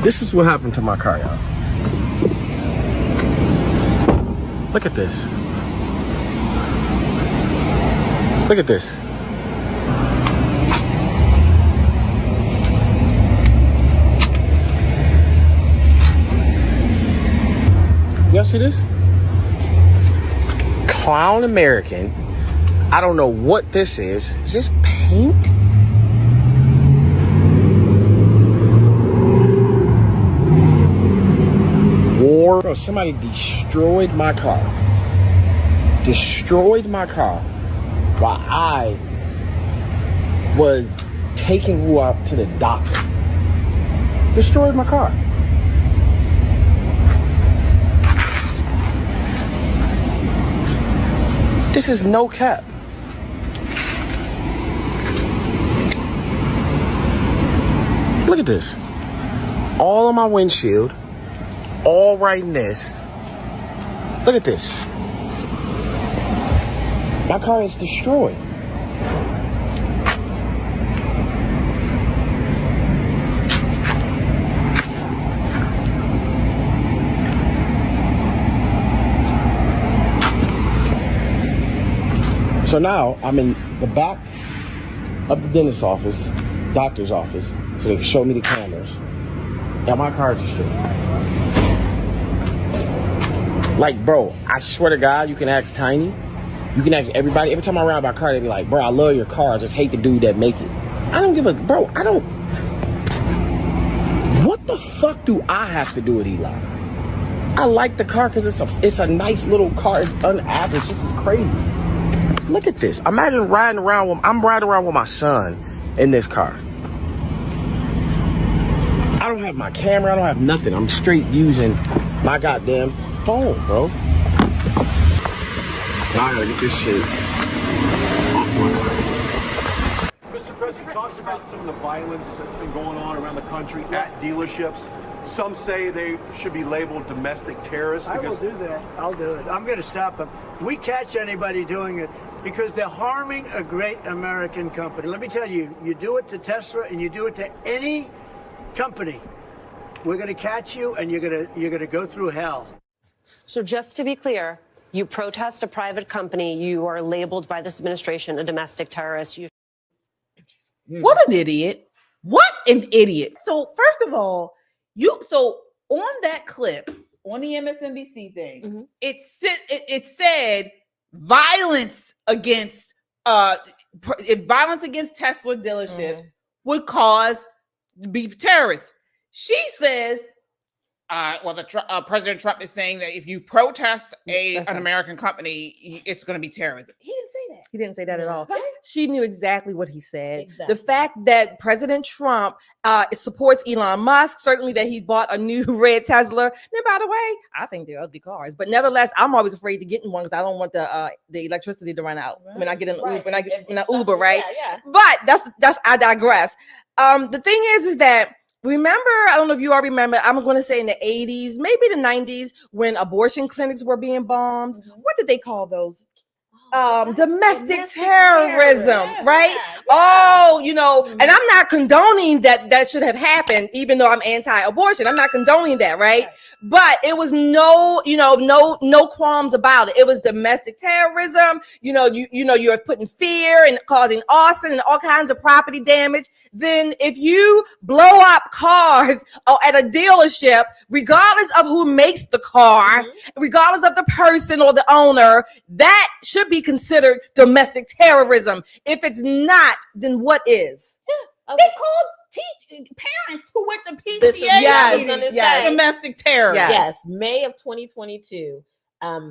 This is what happened to my car, y'all. Look at this. Look at this. Y'all see this? Clown American. I don't know what this is. Is this paint? War. Bro, somebody destroyed my car. Destroyed my car while I was taking Wu out to the doctor. Destroyed my car. This is no cap. Look at this. All on my windshield. All right in this. Look at this. My car is destroyed. So now I'm in the back of the dentist's office, doctor's office, so they can show me the cameras. And my car is destroyed. Like, bro, I swear to God, you can ask Tiny. You can ask everybody. Every time I ride my car, they be like, bro, I love your car. I just hate the dude that make it. I don't give a, bro, I don't. What the fuck do I have to do with Elon? I like the car because it's a nice little car. It's unaverage. This is crazy. Look at this. Imagine riding around with, I'm riding around with my son in this car. I don't have my camera. I don't have nothing. I'm straight using my goddamn phone, bro. Now I gotta get this shit off my car. Mr. President talks about some of the violence that's been going on around the country at dealerships. Some say they should be labeled domestic terrorists. I will do that. I'll do it. I'm going to stop them. We catch anybody doing it because they're harming a great American company. Let me tell you, you do it to Tesla and you do it to any company, we're going to catch you and you're going to go through hell. So just to be clear, you protest a private company, you are labeled by this administration a domestic terrorist. What an idiot. What an idiot. So first of all, so on that clip, on the MSNBC thing, it said violence against Tesla dealerships would be terrorists. She says, President Trump is saying that if you protest an American company, it's going to be terrorism. He didn't say that. He didn't say that at all. Right? She knew exactly what he said. Exactly. The fact that President Trump supports Elon Musk, certainly that he bought a new red Tesla. And by the way, I think they're ugly cars, but nevertheless, I'm always afraid to get in one because I don't want the electricity to run out when I get in Uber. When I Uber, right? Yeah. But that's I digress. The thing is that. Remember, I don't know if you all remember, I'm going to say in the 80s, maybe the 90s, when abortion clinics were being bombed. What did they call those? Domestic terrorism, right? Yeah. Oh, and I'm not condoning that should have happened, even though I'm anti-abortion. I'm not condoning that, right? But it was no qualms about it. It was domestic terrorism. You're putting fear and causing arson and all kinds of property damage. Then if you blow up cars at a dealership, regardless of who makes the car, regardless of the person or the owner, that should be considered domestic terrorism. If it's not, then what is? Yeah. They called parents who went to PTA domestic terrorists. Yes, May of 2022,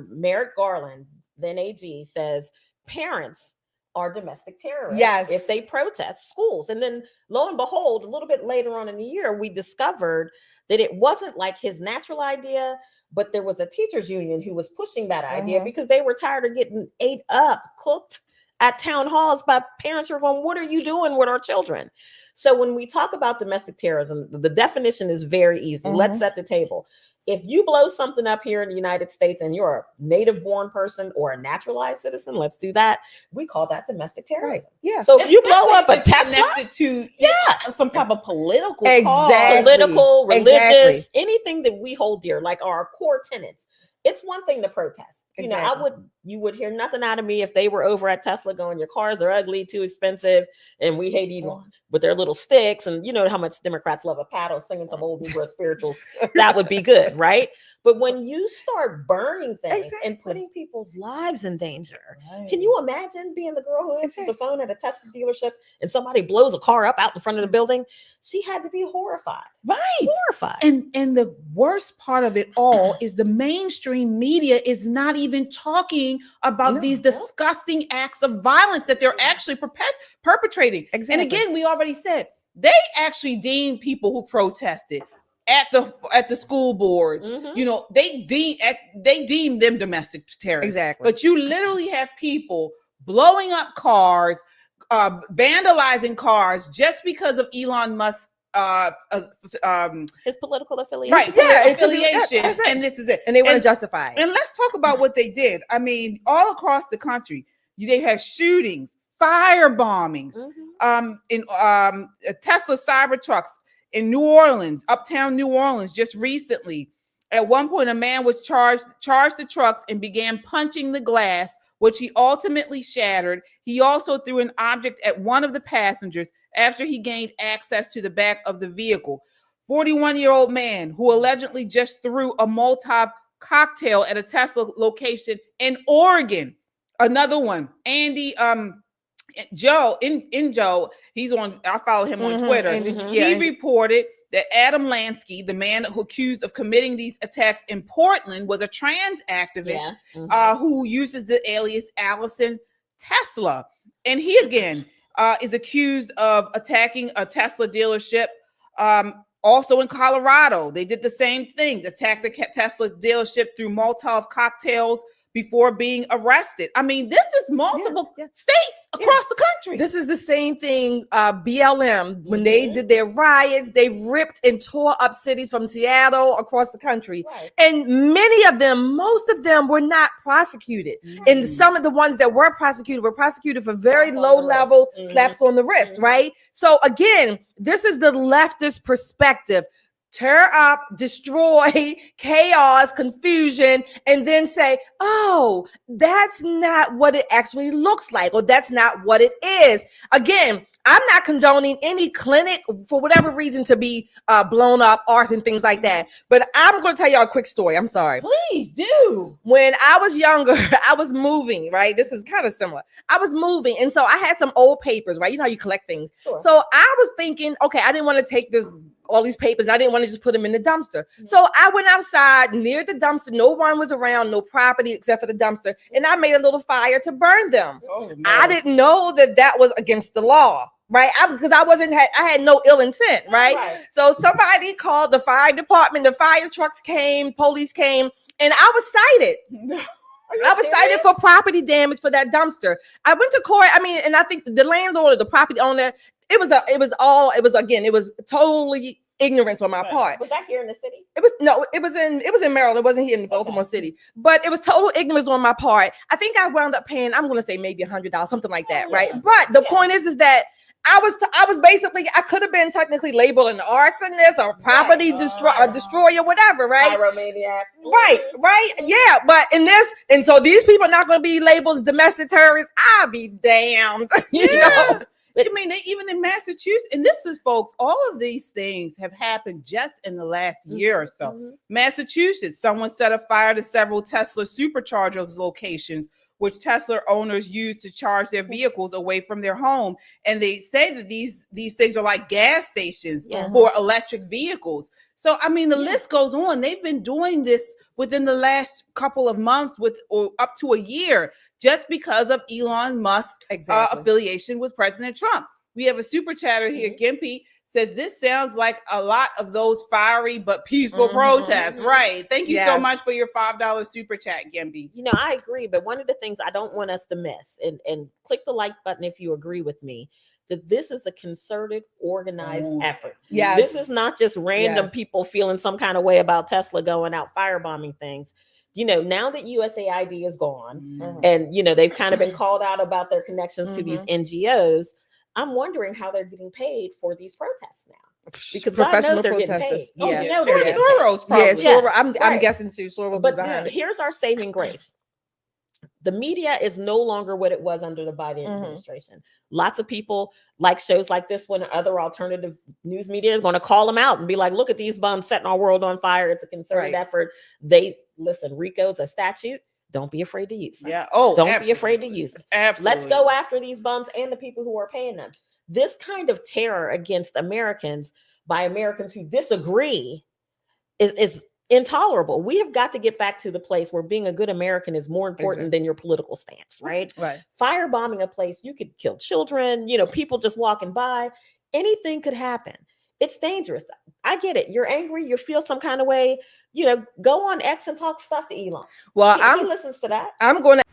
Merrick Garland, then AG, says parents are domestic terrorists if they protest schools. And then lo and behold, a little bit later on in the year, we discovered that it wasn't like his natural idea, but there was a teachers union who was pushing that idea because they were tired of getting ate up, cooked at town halls by parents who are going, what are you doing with our children? So when we talk about domestic terrorism, the definition is very easy. Let's set the table. if you blow something up here in the United States and you're a native born person or a naturalized citizen, let's do that. We call that domestic terrorism. Right. Yeah. So if you blow up a Tesla, connected to yeah, some type of political Exactly. political, religious, Exactly. anything that we hold dear, like our core tenets. It's one thing to protest. You know, you would hear nothing out of me if they were over at Tesla going, your cars are ugly, too expensive, and we hate Elon with their little sticks. And you know how much Democrats love a paddle, singing some old Negro spirituals. That would be good, right? But when you start burning things and putting people's lives in danger, can you imagine being the girl who answers the phone at a Tesla dealership and somebody blows a car up out in front of the building? She had to be horrified. Right. Horrified. And the worst part of it all is the mainstream media is not even talking about these disgusting acts of violence that they're actually perpetrating. Exactly. And again, we already said they actually deemed people who protested at the school boards. You know, they deemed them domestic terrorists. Exactly. But you literally have people blowing up cars, vandalizing cars just because of Elon Musk. His political affiliation. Right, yeah, affiliation, and this is it. And they want to justify it. And let's talk about what they did. I mean, all across the country, they have shootings, fire bombings, in Tesla Cybertrucks in New Orleans, uptown New Orleans, just recently. At one point, a man was charged the trucks and began punching the glass, which he ultimately shattered. He also threw an object at one of the passengers after he gained access to the back of the vehicle. 41-year-old man who allegedly just threw a Molotov cocktail at a Tesla location in Oregon. Another one, Andy, Joe, he's on, I follow him on Twitter. He reported that Adam Lansky, the man who accused of committing these attacks in Portland, was a trans activist who uses the alias Allison Tesla. And he again is accused of attacking a Tesla dealership. Also in Colorado, they did the same thing, attacked the Tesla dealership through Molotov cocktails before being arrested. I mean, this is multiple states across the country. This is the same thing, BLM, when they did their riots, they ripped and tore up cities from Seattle across the country. And many of them, most of them were not prosecuted. And some of the ones that were prosecuted for very low level slaps on the wrist, right? So again, this is the leftist perspective. Tear up, destroy, chaos, confusion, and then say, oh, that's not what it actually looks like, or that's not what it is. Again, I'm not condoning any clinic for whatever reason to be blown up, arson, things like that. But I'm going to tell y'all a quick story. I'm sorry. Please do. When I was younger, I was moving, right? This is kind of similar. I was moving. And so I had some old papers, right? You know how you collect things. Sure. So I was thinking, okay, I didn't want to take all these papers, and I didn't want to just put them in the dumpster. So I went outside near the dumpster. No one was around, no property except for the dumpster. And I made a little fire to burn them. Oh, no. I didn't know that was against the law, right? Because I had no ill intent, right? So somebody called the fire department, the fire trucks came, police came, and I was cited. I was cited for property damage for that dumpster. I went to court. I mean, and I think the landlord or the property owner, it was totally ignorance on my part. Was that here in the city? It was in Maryland. It wasn't here in Baltimore City, but it was total ignorance on my part. I think I wound up paying, I'm going to say maybe $100, something like that. Right. But the point is that I was basically, I could have been technically labeled an arsonist or property destroyer, whatever. Right. Pyromaniac. Right. Yeah. But and so these people are not going to be labeled as domestic terrorists. I'll be damned. You know? I mean, even in Massachusetts, and this is, folks, all of these things have happened just in the last year or so. Massachusetts, someone set a fire to several Tesla superchargers locations, which Tesla owners use to charge their vehicles away from their home. And they say that these things are like gas stations for electric vehicles. So, I mean, the list goes on. They've been doing this within the last couple of months or up to a year, just because of Elon Musk's affiliation with President Trump. We have a super chatter here. Gimpy says, this sounds like a lot of those fiery but peaceful protests. Right. Thank you so much for your $5 super chat, Gimpy. You know, I agree. But one of the things I don't want us to miss, and click the like button if you agree with me, that this is a concerted, organized effort. Yes. This is not just random people feeling some kind of way about Tesla going out firebombing things. Now that USAID is gone and, they've kind of been called out about their connections to these NGOs, I'm wondering how they're getting paid for these protests now. Because God knows they're getting paid. Soros probably. Soros, I'm guessing too. Soros is behind it. Here's our saving grace. The media is no longer what it was under the Biden administration. Lots of people like shows like this one, other alternative news media is going to call them out and be like, look at these bums setting our world on fire. It's a concerted effort. Listen, RICO's a statute. Don't be afraid to use it. Yeah. Oh, don't be afraid to use it. Absolutely. Let's go after these bums and the people who are paying them. This kind of terror against Americans by Americans who disagree is intolerable. We have got to get back to the place where being a good American is more important than your political stance, right? Right. Firebombing a place, you could kill children, people just walking by, anything could happen. It's dangerous. I get it. You're angry. You feel some kind of way. Go on X and talk stuff to Elon. Well, he listens to that. I'm going to